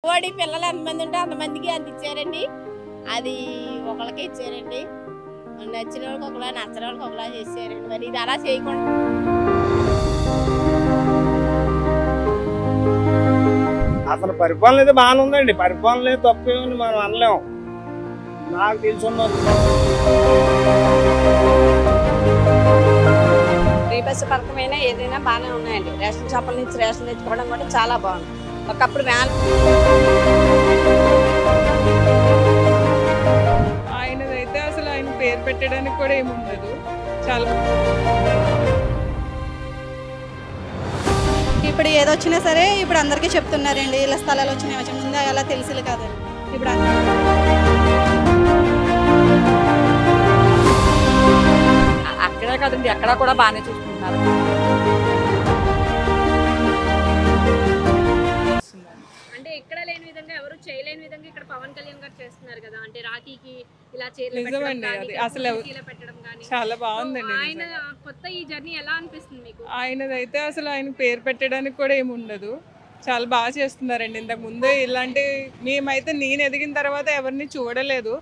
కోడి పిల్లలు ఎంతమంది ఉంటే అంతమందికి అంత ఇచ్చారండి. అది ఒకళ్ళకే ఇచ్చారండి. నచ్చిన వాళ్ళకి ఒకలా, నచ్చని వాళ్ళకి ఒకలా చేశారండి. మరి ఇది అలా చేయకుండా అసలు పరిపాలన అయితే బాగానే ఉందండి. పరిపాలన తప్పేమని మనం అనలేము. నాకు తెలుసున్న ఫ్రీ బస్సు పథకమైనా ఏదైనా బాగానే ఉన్నాయండి. రేషన్ షాపుల నుంచి రేషన్ తెచ్చుకోవడం కూడా చాలా బాగుంది. ఒకప్పుడు వ్యాన్ ఆయనదైతే అసలు ఆయన పేరు పెట్టడానికి కూడా ఏముండదు. చాలా ఇప్పుడు ఏదొచ్చినా సరే ఇప్పుడు అందరికీ చెప్తున్నారండి. ఇలా స్థలాలు వచ్చినాయి, ముందు అలా తెలుసులే కాదండి. ఇప్పుడు అక్కడే కదండి, అక్కడ కూడా బాగానే చూసుకుంటున్నారు. అంటే ఎక్కడ లేని విధంగా ఎవరు చేయలేని విధంగా ఇక్కడ పవన్ కళ్యాణ్ గారు చేస్తున్నారు కదా. అంటే రాఖీకి ఇలా నిజమండి. అది అసలు పెట్టడం కానీ చాలా బాగుందండి. ఆయన కొత్త ఈ జర్నీ ఎలా అనిపిస్తుంది మీకు? ఆయనదైతే అసలు ఆయన పేరు పెట్టడానికి కూడా ఏముండదు. చాలా బాగా చేస్తున్నారండి. ఇంతకు ముందే ఇలాంటి మేమైతే నేను ఎదిగిన తర్వాత ఎవరిని చూడలేదు.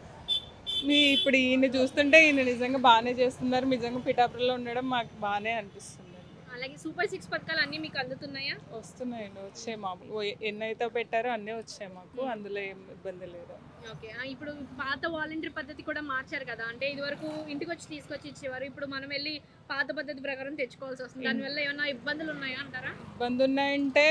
ఇప్పుడు ఈయన చూస్తుంటే ఈయన నిజంగా బాగానే చేస్తున్నారు. నిజంగా పిఠాపురంలో ఉండడం మాకు బాగానే అనిపిస్తుంది. అలాగే సూపర్ 6 పథకాలు అన్ని మీకు అందుతున్నాయా? వస్తున్నాయండి, వచ్చాయి. మామూలు ఎన్నైతే పెట్టారో అన్నీ వచ్చాయి మాకు. అందులో ఏం ఇబ్బంది లేదు. ఓకే, ఇప్పుడు పాత వాలంటీర్ పద్ధతి కూడా మార్చారు కదా. అంటే ఇది వరకు ఇంటికి వచ్చి తీసుకొచ్చి ఇచ్చేవారు. ఇప్పుడు మనం వెళ్ళి పాత పద్ధతి ప్రకారం తెచ్చుకోవాల్సి వస్తుంది. దానివల్ల ఏమైనా ఇబ్బందులు ఉన్నాయా అంటారా? ఇబ్బంది ఉన్నాయంటే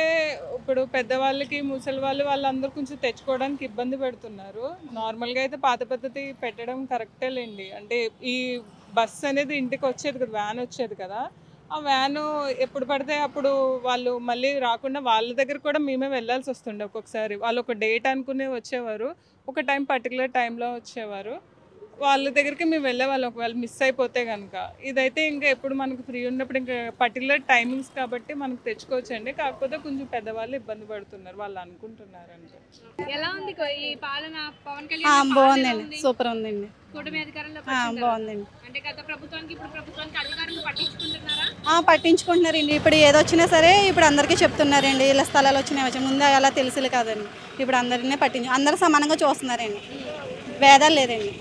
ఇప్పుడు పెద్దవాళ్ళకి, ముసలి వాళ్ళందరూ కొంచెం తెచ్చుకోవడానికి ఇబ్బంది పెడుతున్నారు. నార్మల్గా అయితే పాత పద్ధతి పెట్టడం కరెక్టే లేండి. అంటే ఈ బస్సు అనేది ఇంటికి వచ్చేది కదా, వ్యాన్ వచ్చేది కదా. ఆ వ్యాను ఎప్పుడు పడితే అప్పుడు వాళ్ళు మళ్ళీ రాకుండా వాళ్ళ దగ్గర కూడా మేమే వెళ్ళాల్సి వస్తుండే. ఒక్కొక్కసారి వాళ్ళు ఒక డేట్ అనుకునే వచ్చేవారు, ఒక పర్టికులర్ టైంలో వచ్చేవారు. వాళ్ళ దగ్గరికి మేము వెళ్ళేవాళ్ళం ఒకవేళ మిస్ అయిపోతే కనుక. ఇదైతే ఇంకా ఎప్పుడు మనకు ఫ్రీ ఉన్నప్పుడు ఇంకా పర్టికులర్ టైమింగ్స్ కాబట్టి మనకు తెచ్చుకోవచ్చండి. కాకపోతే కొంచెం పెద్దవాళ్ళు ఇబ్బంది పడుతున్నారు, వాళ్ళు అనుకుంటున్నారు అంటే. ఎలా ఉంది ఈ పాలన? పవన్ కళ్యాణ్ బాగుందండి, సూపర్ ఉందండి, కూటమి అధికారంలో బాగుందండి. అంటే గత ప్రభుత్వానికి ఇప్పుడు ప్రభుత్వానికి అధికారులు పట్టించుకుంటున్నారా? పట్టించుకుంటున్నారండి. ఇప్పుడు ఏదొచ్చినా సరే ఇప్పుడు అందరికీ చెప్తున్నారండి. ఇలా స్థలాలు వచ్చినాయి, ముందు అలా తెలుసులే కాదండి. ఇప్పుడు అందరినీ అందరూ సమానంగా చూస్తున్నారండి, భేదాలు లేదండి.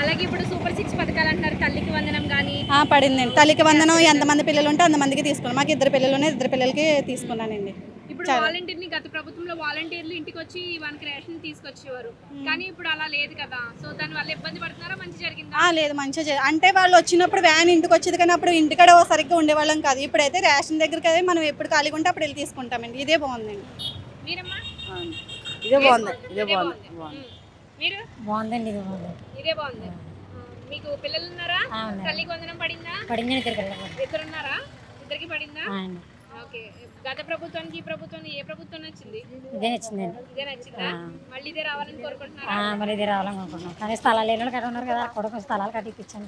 అలాగే ఇప్పుడు సూపర్ 6 పథకాలు అంటారు. తల్లికి వందనం కానీ పడిందండి. తల్లికి వందనం ఎంతమంది పిల్లలు ఉంటే అంతమందికి తీసుకున్నాం. మాకు 2 పిల్లలు ఉన్నాయి, 2 పిల్లలకి తీసుకున్నానండి. ఇప్పుడు వాలంటీర్ని గత ప్రభుత్వంలో వాలంటీర్లు ఇంటికి వచ్చి మనకి రేషన్ తీసుకొచ్చేవారు, కానీ ఇప్పుడు అలా లేదు కదా. సో దాని వల్ల ఇబ్బంది పడుతున్నారా? మంచి జరిగిందా? లేదు, మంచిగా. అంటే వాళ్ళు వచ్చినప్పుడు వ్యాన్ ఇంటికి వచ్చేది, కానీ అప్పుడు ఇంటికాడ సరిగ్గా ఉండేవాళ్ళం కాదు. ఇప్పుడైతే రేషన్ దగ్గరికి అయితే మనం ఎప్పుడు ఖాళీగా ఉంటే అప్పుడు వెళ్ళి తీసుకుంటామండి. ఇదే బాగుందండి. మీరమ్మా? ఇదే బాగుంది, ఇదే బాగుంది, మీరు? బాగుందండి, ఇది బాగుంది, ఇదే బాగుంది. మీకు పిల్లలు ఉన్నారా? తల్లికి వందనం పడిందా? పడిందని ఇద్దరున్నారా? ఇద్దరికి పడిందా? ఓకే. గత ప్రభుత్వానికి ఈ ప్రభుత్వానికి ఏ ప్రభుత్వం నచ్చింది? ఇదే నచ్చిందండి. ఇదే నచ్చిందా? మళ్ళీ ఇదే రావాలని కోరుకుంటున్నారా? మరి ఇదే రావాలనుకుంటున్నాం. కానీ స్థలాలు లేని వాళ్ళు కట్ట ఉన్నారు కదా, కొడుకు స్థలాలు కట్టించాను.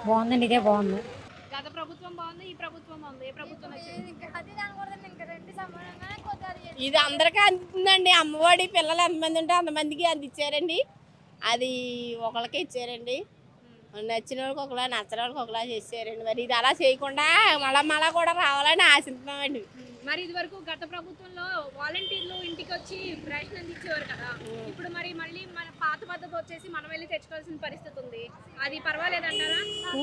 బాగుందండి, ఇదే బాగుంది. గత ప్రభుత్వం బాగుంది, ఈ ప్రభుత్వం బాగుంది. ఏ ప్రభుత్వం నచ్చింది? ఇది అందరికీ అందుతుందండి. అమ్మఒడి పిల్లలు ఎంతమంది ఉంటే అంతమందికి అంత ఇచ్చారండి. అది ఒకళ్ళకే ఇచ్చారండి. నచ్చిన వాళ్ళకి ఒకలా, నచ్చని వాళ్ళకి ఒకలా చేశారండి. మరి ఇది అలా చేయకుండా మళ్ళా కూడా రావాలని ఆశిస్తున్నామండి. మరి ఇది వరకు గత ప్రభుత్వంలో వాలంటీర్లు ఇంటికి వచ్చి రేషన్ అందించేవారు కదా. ఇప్పుడు మరి మళ్ళీ మన పాత పద్ధతి వచ్చేసి మనం వెళ్ళి తెచ్చుకోవాల్సిన పరిస్థితి ఉంది. అది పర్వాలేదంటారా?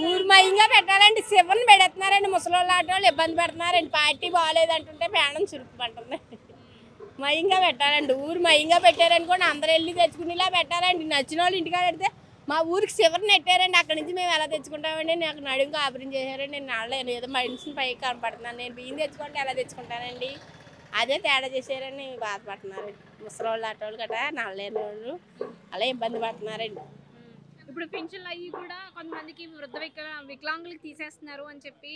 ఊర్మయంగా పెట్టాలండి. శివన్ పెడుతున్నారండి. ముసలి వాళ్ళు ఇబ్బంది పెడుతున్నారండి. పార్టీ బాగాలేదంటుంటే పేడం చురుకుపడుతుంది. మయంగా పెట్టాలండి. ఊరు మయంగా పెట్టారనుకోండి, అందరూ వెళ్ళి తెచ్చుకునేలా పెట్టాలండి. నచ్చిన వాళ్ళు ఇంటికాడ పెడితే మా ఊరికి శివరిని నెట్టారండి. అక్కడి నుంచి మేము ఎలా తెచ్చుకుంటామండి? నాకు నడుము ఆపరేషన్ చేశారండి. నేను నడలేను, ఏదో మనిషిని పైకి కనపడుతున్నాను. నేను బియ్యం తెచ్చుకుంటే ఎలా తెచ్చుకుంటానండి? అదే తేడా చేశారని బాధపడుతున్నారండి. ముసలి వాళ్ళు, అట్టోళ్ళు గట్రా నడలేని వాళ్ళు అలా ఇబ్బంది పడుతున్నారండి. ఇప్పుడు పింఛన్లు అయ్యి కూడా కొంతమందికి వృద్ధ వికలాంగులకు తీసేస్తున్నారు అని చెప్పి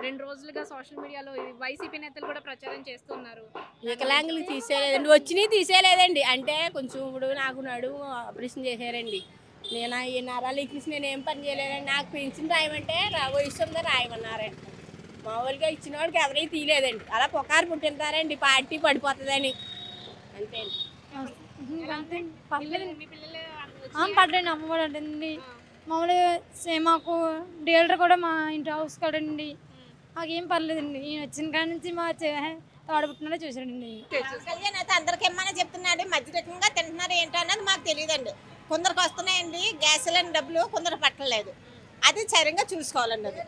2 రోజులుగా సోషల్ మీడియాలో వైసీపీ నేతలు కూడా ప్రచారం చేస్తున్నారు. వికలాంగులకు తీసేయలేదండి, వచ్చినాయి తీసేయలేదండి. అంటే కొంచెం ఇప్పుడు నాకు నడుము ఆపరేషన్ చేశారండి. నేను ఈ నరాలు ఎక్కించి నేను ఏం పని చేయలేదండి. నాకు పెన్షన్ రాయమంటే వయసు ఉందా రాయమన్నారండి. మామూలుగా ఇచ్చిన వాడికి ఎవరైనా తీయలేదండి. అలా పొకారు పుట్టింటారండి పార్టీ పడిపోతుందని. అంతే అండి. పడ్డండి, అమ్మఒడి అంటండి. మామూలుగా మాకు డీలర్ కూడా మా ఇంటి హౌస్ కాడండి. మాకేం పర్లేదండి. నేను వచ్చిన కాడ నుంచి మా తోడబుట్టినలో చూసానండి. కళ్యాణ్ అయితే అందరికి ఏమన్నా చెప్తున్నాడు, మధ్య రకంగా తింటున్నారు ఏంటో అన్నది మాకు తెలియదండి. కొందరికి వస్తున్నాయండి గ్యాస్ సిలిండర్ డబ్బులు, కొందరు పట్టలేదు. అది సరిగ్గా చూసుకోవాలండి. అది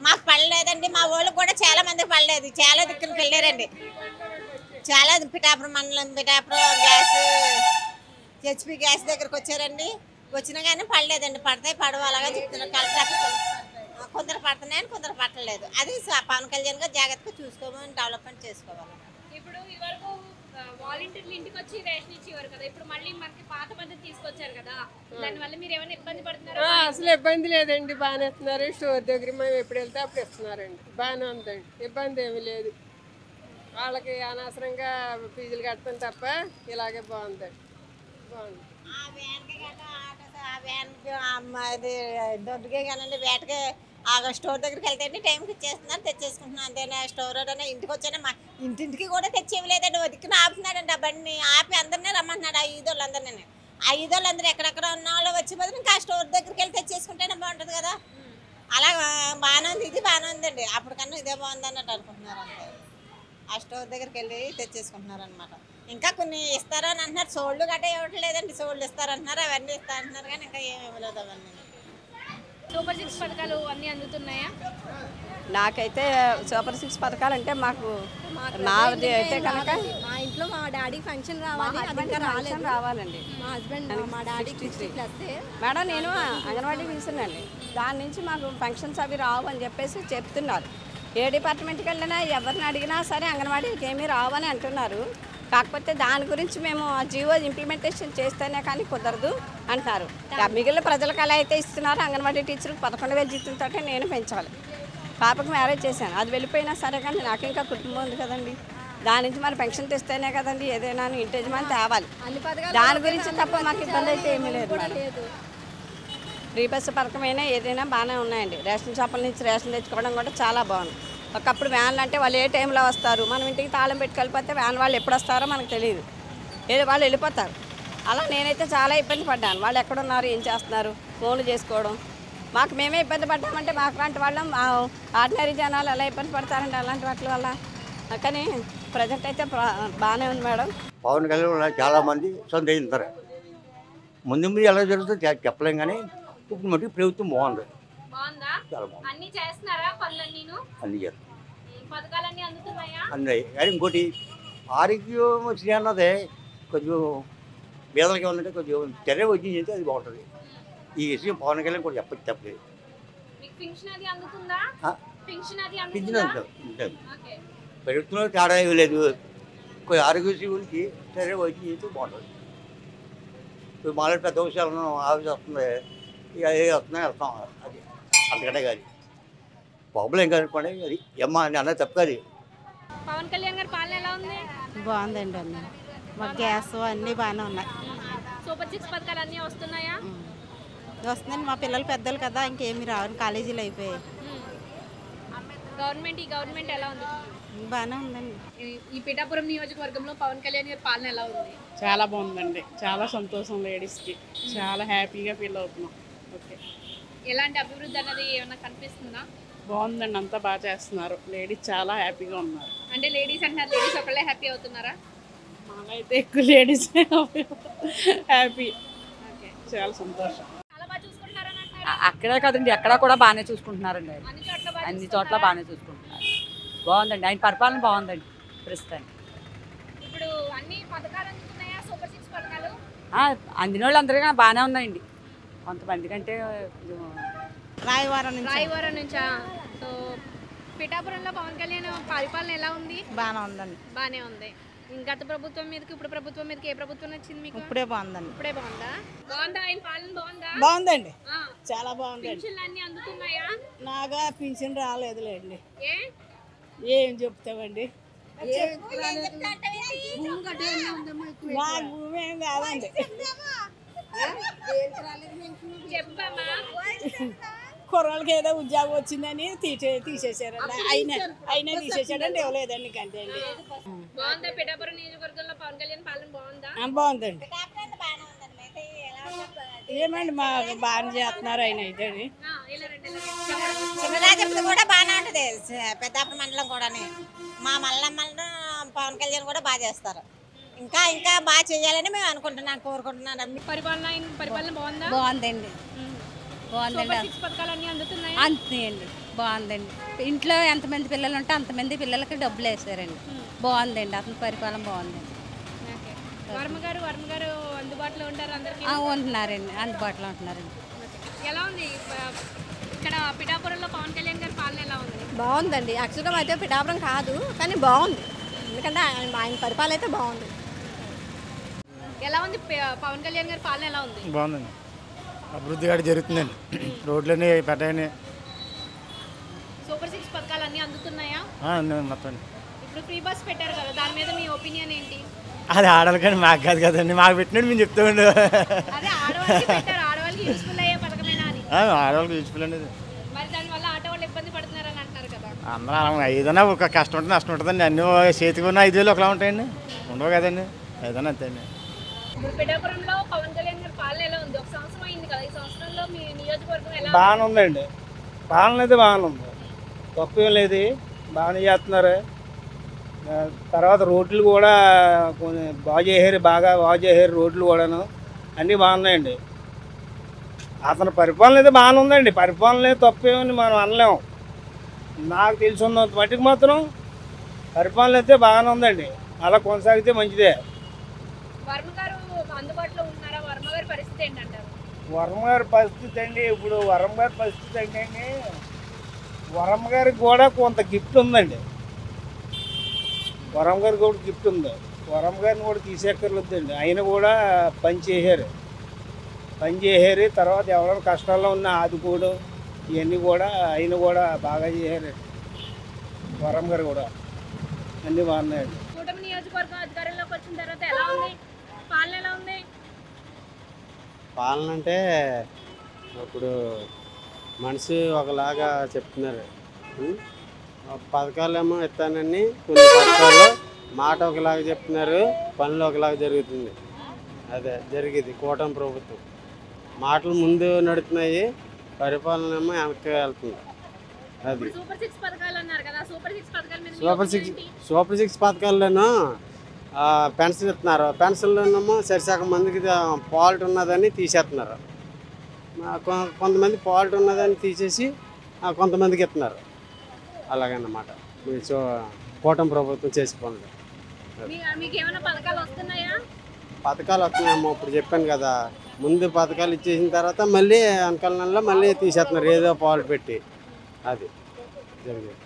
మాకు పడలేదండి. మా వాళ్ళకి కూడా చాలా మందికి పడలేదు. చాలా దిక్కులకు వెళ్ళారండి. చాలా పిఠాపురం మండలం పిఠాపురం గ్యాస్ హెచ్పి గ్యాస్ దగ్గరకు వచ్చారండి. వచ్చినా కానీ పడలేదండి. పడతాయి పడవ అలాగా చెప్తున్నారు కలెక్టర్. కొందరు పడుతున్నాయని కొందరు పట్టలేదు. అది పవన్ కళ్యాణ్ గారు జాగ్రత్తగా చూసుకోమని డెవలప్మెంట్ చేసుకోవాలి. ఇప్పుడు ఇవరకు వాలంటీర్లు ఇంటికి వచ్చి రేషన్ ఇచ్చేవారు కదా, ఇప్పుడు మళ్ళీ మనకి పాత పద్ధతి తీసుకొచ్చారు కదా, దానివల్ల మీరు ఏమైనా ఇబ్బంది పడుతున్నారా? అసలు ఇబ్బంది లేదండి, బాగానే ఇస్తున్నారు. స్టోర్ దగ్గర మేము ఎప్పుడు వెళ్తే అప్పుడు ఇస్తున్నారండి. బాగానే ఉందండి, ఇబ్బంది ఏమీ లేదు. వాళ్ళకి అనవసరంగా ఫీజులు కట్టడం తప్ప ఇలాగే బాగుందండి. బాగుంది. దొడ్డుకే కానండి వేటకే ఆ స్టోర్ దగ్గరికి వెళ్తే టైంకి ఇచ్చేస్తున్నారు, తెచ్చేసుకుంటున్నాను. అంతేనా స్టోర్ అయినా ఇంటికి వచ్చానే మా ఇంటింటికి కూడా తెచ్చేయలేదండి. వదికిన ఆపుతున్నాడండి. ఆ బండిని ఆపి అందరినీ రమ్మంటున్నాడు. ఆ ఈదోళ్ళందరినీ అందరూ ఎక్కడెక్కడ ఉన్న వాళ్ళు వచ్చి బదులు ఇంకా ఆ స్టోర్ దగ్గరికి వెళ్ళి తెచ్చేసుకుంటేనే బాగుంటుంది కదా. అలా బాగానే ఉంది. ఇది బాగానే ఉందండి. అప్పటికన్నా ఇదే బాగుంది అన్నట్టు అనుకుంటున్నారు. అంతే ఆ స్టోర్ దగ్గరికి వెళ్ళి తెచ్చేసుకుంటున్నారు అనమాట. ఇంకా కొన్ని ఇస్తారని అంటున్నారు. సోళ్ళు గట్రా ఇవ్వట్లేదండి. సోళ్ళు ఇస్తారంటున్నారు, అవన్నీ ఇస్తారంటున్నారు కానీ ఇంకా ఏమి ఇవ్వలేదు. అవన్నీ సూపర్ 6 పథకాలు అన్నీ అందుతున్నాయా? నాకైతే సూపర్ 6 పథకాలు అంటే మాకు నాది అయితే కనుక మా ఇంట్లో మా డాడీ ఫంక్షన్ రావాలండి. మా హస్బెండ్ మా డాడీ 60+ మేడం నేను అంగన్వాడీ తీసుకున్నాండి. దాని నుంచి మాకు ఫంక్షన్స్ అవి రావు అని చెప్పేసి చెప్తున్నారు. ఏ డిపార్ట్మెంట్కి వెళ్ళినా ఎవరిని అడిగినా సరే అంగన్వాడీకి ఏమీ రావని అంటున్నారు. కాకపోతే దాని గురించి మేము ఆ జీవో ఇంప్లిమెంటేషన్ చేస్తేనే కానీ కుదరదు అంటున్నారు. మిగిలిన ప్రజలకు ఎలా అయితే ఇస్తున్నారు అంగన్వాడీ టీచర్కి 11,000 జీతంతో నేను పెంచాలి. పాపకు మ్యారేజ్ చేశాను, అది వెళ్ళిపోయినా సరే కానీ నాకు ఇంకా కుటుంబం ఉంది కదండి. దాని నుంచి మరి పెన్షన్ తెస్తేనే కదండి ఏదైనా ఇంటి యజమాని తేవాలి. దాని గురించి తప్ప మాకు ఇబ్బంది అయితే ఏమీ లేదు. ఫ్రీ బస్సు పథకమైనా ఏదైనా బాగానే ఉన్నాయండి. రేషన్ షాపుల నుంచి రేషన్ తెచ్చుకోవడం కూడా చాలా బాగుంది. ఒకప్పుడు వ్యాన్లు అంటే వాళ్ళు ఏ టైంలో వస్తారు, మనం ఇంటికి తాళం పెట్టుకెళ్ళిపోతే వ్యాన్ వాళ్ళు ఎప్పుడు వస్తారో మనకు తెలియదు, ఏదో వాళ్ళు వెళ్ళిపోతారు. అలా నేనైతే చాలా ఇబ్బంది పడ్డాను. వాళ్ళు ఎక్కడున్నారు, ఏం చేస్తున్నారు, ఫోన్లు చేసుకోవడం. మాకు మేమే ఇబ్బంది పడ్డామంటే మాకు లాంటి వాళ్ళం ఆర్డినరీ జనాలు ఎలా ఇబ్బంది పడతారండి అలాంటి వాటి వల్ల. కానీ ప్రజెంట్ అయితే బాగానే ఉంది మేడం. పవన్ కళ్యాణ్ చాలామంది సందేహిస్తారు. ముందు ఎలా జరుగుతుందో చెప్పలేం కానీ ఇప్పుడు మటుకు ప్రభుత్వం బాగుంది, చాలా బాగుంది. అన్ని చేస్తున్నారా? పనులన్నీను అన్ని చేస్తారు, పథకాలన్నీ అందుతున్నాయా? అన్నీ. కానీ ఇంకోటి ఆరోగ్యం శ్రీ అన్నదే కొంచెం పేదలకి ఉందంటే కొంచెం చర్య వచ్చి చేస్తే అది బాగుంటుంది. ఈ విషయం పవన్ కళ్యాణ్ కూడా చెప్పలేదు. మీకు పెన్షన్ అది అందుతుందా? పెన్షన్ అది పింఛన్ అందుతుందా? ఉంటుంది. ప్రభుత్వంలో తేడా ఏమీ లేదు. కొంచెం ఆరోగ్యశ్రీ గురించి చర్య వచ్చి చేస్తే బాగుంటుంది. ఇప్పుడు మాలో పెద్ద విషయాలను ఆఫీస్ వస్తుంది, ఇక ఏ వస్తున్నాయి వెళ్తాం. అది అంతకంటే కాదు బాబులు ఏం కనుక్కోండి. అది అమ్మ అని అన్నది తప్పు కాదు. పవన్ కళ్యాణ్ గారి పాలన ఎలా ఉంది? బాగుందండి. అన్నీ మా గ్యాస్ అన్నీ బాగానే ఉన్నాయి. సూపర్ 6 పథకాలు అన్నీ వస్తున్నాయా? వస్తుందండి. మా పిల్లలు పెద్దలు కదా, ఇంకేమి రావు, కాలేజీలు అయిపోయాయి. గవర్నమెంట్ ఎలా ఉంది? బాగానే ఉందండి. ఈ పిఠాపురం నియోజకవర్గంలో పవన్ కళ్యాణ్ గారి పాలన ఎలా ఉంది? చాలా బాగుందండి. చాలా సంతోషం, లేడీస్కి చాలా హ్యాపీగా ఫీల్ అవుతున్నాం. ఓకే, ఎలాంటి అభివృద్ధి అన్నది ఏమైనా కనిపిస్తుందా? బాగుందండి, అంతా బాగా చేస్తున్నారు. లేడీస్ చాలా హ్యాపీగా ఉన్నారు. అంటే లేడీస్ అంటున్నారు, లేడీస్ ఒకళ్ళే హ్యాపీ అవుతున్నారా? మాకైతే ఎక్కువ లేడీస్ హ్యాపీ, చాలా సంతోషం. చాలా బాగా చూసుకుంటున్నారని అంటున్నారు. అక్కడే కదండి, ఎక్కడ కూడా బాగానే చూసుకుంటున్నారండి. అన్ని చోట్ల బాగానే చూసుకుంటున్నారు. బాగుందండి, ఆయన పరిపాలన బాగుందండి ప్రస్తుతానికి. ఇప్పుడు అన్ని పథకాలు అందుతున్నాయా? సూపర్ 6 పథకాలు అందిన వాళ్ళు అందరికీ బాగానే ఉన్నాయండి. కొంతమంది కంటే రాయవరం నుంచా? సో పిఠాపురంలో పవన్ కళ్యాణ్ పరిపాలన ఎలా ఉంది? బాగానే ఉందండి. బాగానే ఉంది. గత ప్రభుత్వం మీదకి ఇప్పుడు ప్రభుత్వం మీదకి ఏ ప్రభుత్వం నచ్చింది మీకు? ఇప్పుడే బాగుందండి. ఇప్పుడే బాగుందా? ఆయన పాలన బాగుందా? బాగుందండి, చాలా బాగుంది. పెన్షన్లు అన్ని అందుతున్నాయా? నాగా పింఛన్ రాలేదులేండి. ఏ ఏం చెప్తామండి, నాకు భూమి ఏం కాదండి. చెప్పమ్మా. కుర్రాళ్ళకి ఏదో ఉద్యోగం వచ్చిందని తీసేసారండి. అయినా తీసేసాడండి, ఇవ్వలేదండి. అంతే అండి. బాగుందా పిఠాపురం నియోజకవర్గంలో పవన్ కళ్యాణ్ పాలన బాగుందా? బాగుందండి. ఏమండి మాకు బాగా చేస్తున్నారు ఆయన అయితే. చిన్నరాజప్పుడు కూడా బాగా బాగానే ఉంటుంది పెద్దాపురం మండలం కూడా. మా మండలం పవన్ కళ్యాణ్ కూడా బాగా చేస్తారు. ఇంకా ఇంకా బాగా చేయాలని మేము అనుకుంటున్నాం, కోరుకుంటున్నాం. పరిపాలన బాగుందా? బాగుందండి, బాగుందండి. సూపర్ 6 పథకాలన్నీ అందుతున్నాయి. అంతేండి, బాగుందండి. ఇంట్లో ఎంతమంది పిల్లలు ఉంటే అంతమంది పిల్లలకి డబ్బులు వేసారండి. బాగుందండి, అతని పరిపాలన బాగుందండి. వర్మ గారు అందుబాటులో ఉంటారు అందరికి? ఉంటున్నారండి, అందుబాటులో ఉంటున్నారండి. ఎలా ఉంది ఇక్కడ పిఠాపురంలో పవన్ కళ్యాణ్ గారి పాలన ఎలా ఉంది? బాగుందండి. యాక్చువల్గా అయితే పిఠాపురం కాదు, కానీ బాగుంది. ఎందుకంటే ఆయన పరిపాలన అయితే బాగుంది. ఎలా ఉంది పవన్ కళ్యాణ్ గారి పాలన ఎలా ఉంది? బాగుందండి, అభివృద్ధి కూడా జరుగుతుందండి. రోడ్లన్నీ పెట్టాయని. సూపర్ 6 పథకాలు అన్నీ అందుతున్నాయా? మొత్తం. ఇప్పుడు ఫ్రీ బస్ పెట్టారు కదా, దాని మీద మీ ఒపీనియన్ ఏంటి? అది ఆడాలి కానీ మాకు కాదు కదండి, మాకు పెట్టినట్టు మేము చెప్తూ ఉండు. అదే ఆడవాళ్ళకి పెట్టారు, ఆడవాళ్ళకి యూస్ఫుల్ అయ్యే పథకమేనా అని. ఆడవాళ్ళకి యూస్ఫుల్ అనేది. మరి దానివల్ల ఆటో వాళ్ళు ఇబ్బంది పడుతున్నారని అంటున్నారు కదా. అందరూ ఏదైనా ఒక కష్టం ఉంటుంది నష్టం ఉంటుందండి. అన్ని చేతికి ఉన్న 5,000 ఒకలా ఉంటాయండి, ఉండవు కదండి, ఏదైనా అంతే అండి. ఇప్పుడు పిఠాపురంలో పవన్ కళ్యాణ్ గారి పాలన ఎలా ఉంది? 1 సంవత్సరం అయింది కదా, ఈ సంవత్సరంలో మీ నియోజకవర్గం ఎలా? బాగానే ఉందండి, పాలన అయితే బాగానే ఉంది, తప్పేం లేదు, బాగానే చేస్తున్నారు. తర్వాత రోడ్లు కూడా బాగా చేశారు, బాగా చేశారు రోడ్లు కూడాను, అన్నీ బాగున్నాయండి. అతని పరిపాలన అయితే బాగానే ఉందండి, పరిపాలన తప్పేమని మనం అనలేము. నాకు తెలుసున్నంత మట్టుకు మాత్రం పరిపాలన అయితే బాగానే ఉందండి, అలా కొనసాగితే మంచిదే. వర్మ గారు అందుబాటులో ఉన్నారా? వర్మ గారి పరిస్థితి ఏంటంటారు? వర్మ గారి పరిస్థితి అండి, ఇప్పుడు వర్మ గారి పరిస్థితి ఏంటండి, వర్మ గారికి కూడా కొంత గిఫ్ట్ ఉందండి. వరం గారికి కూడా గిఫ్ట్ ఉంది, వరం గారిని కూడా తీసేక్కర్లేదండి. ఆయన కూడా పని చేశారు, తర్వాత ఎవరైనా కష్టాల్లో ఉన్న ఆదుకోవడం ఇవన్నీ కూడా ఆయన కూడా బాగా చేశారు. వరం గారు కూడా అన్నీ బాగున్నాయండి. కూటమి నియోజకవర్గం అధికారంలోకి వచ్చిన తర్వాత ఎలా ఉంది పాలన? ఎలా ఉంది పాలన? అంటే ఇప్పుడు మనిషి ఒకలాగా చెప్తున్నారు, పథకాలేమో ఇస్తానని కొన్ని పథకాలు మాట ఒకలాగా చెప్తున్నారు, పనులు ఒకలాగా జరుగుతుంది. అదే జరిగేది కూటమి ప్రభుత్వం. మాటలు ముందు నడుతున్నాయి, పరిపాలన ఏమో వెనక్కి వెళ్తుంది. అది సూపర్ 6 పథకాలు అన్నారు కదా, సూపర్ 6 పథకాల మీద సూపర్ 6 పథకాల్లోనూ పెన్షన్ ఇస్తున్నారు. పెన్షన్లోనేమో సరిసగం మందికి ఫాల్ట్ ఉన్నదని తీసేస్తున్నారు, కొంతమంది ఫాల్ట్ ఉన్నదని తీసేసి కొంతమందికి ఇస్తున్నారు. అలాగన్నమాట కూటమి ప్రభుత్వం చేసే పనులు. మీకు ఏమైనా పథకాలు వస్తున్నాయా? పథకాలు వస్తున్నాయమ్మా, ఇప్పుడు చెప్పాను కదా, ముందు పథకాలు ఇచ్చేసిన తర్వాత మళ్ళీ వెనకాల నెలలో మళ్ళీ తీసేస్తున్నారు ఏదో పాలు పెట్టి. అది జరిగేది.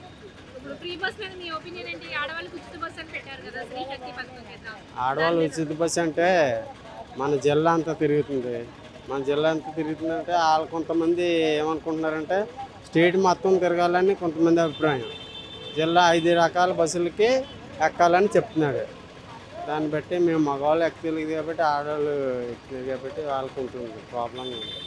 ఆడవాళ్ళు ఉచిత బస్సు అంటే మన జిల్లా అంతా తిరుగుతుంది. మన జిల్లా అంతా తిరుగుతుందంటే వాళ్ళు కొంతమంది ఏమనుకుంటున్నారంటే స్టేట్ మొత్తం తిరగాలని కొంతమంది అభిప్రాయం. జిల్లా 5 రకాల బస్సులకి ఎక్కాలని చెప్తున్నాడు. దాన్ని బట్టి మేము మగవాళ్ళు ఎక్కలేదు కాబట్టి ఆడవాళ్ళు ఎక్కినారు కాబట్టి వాళ్ళకు ఉంటుంది ప్రాబ్లంగా ఉంది.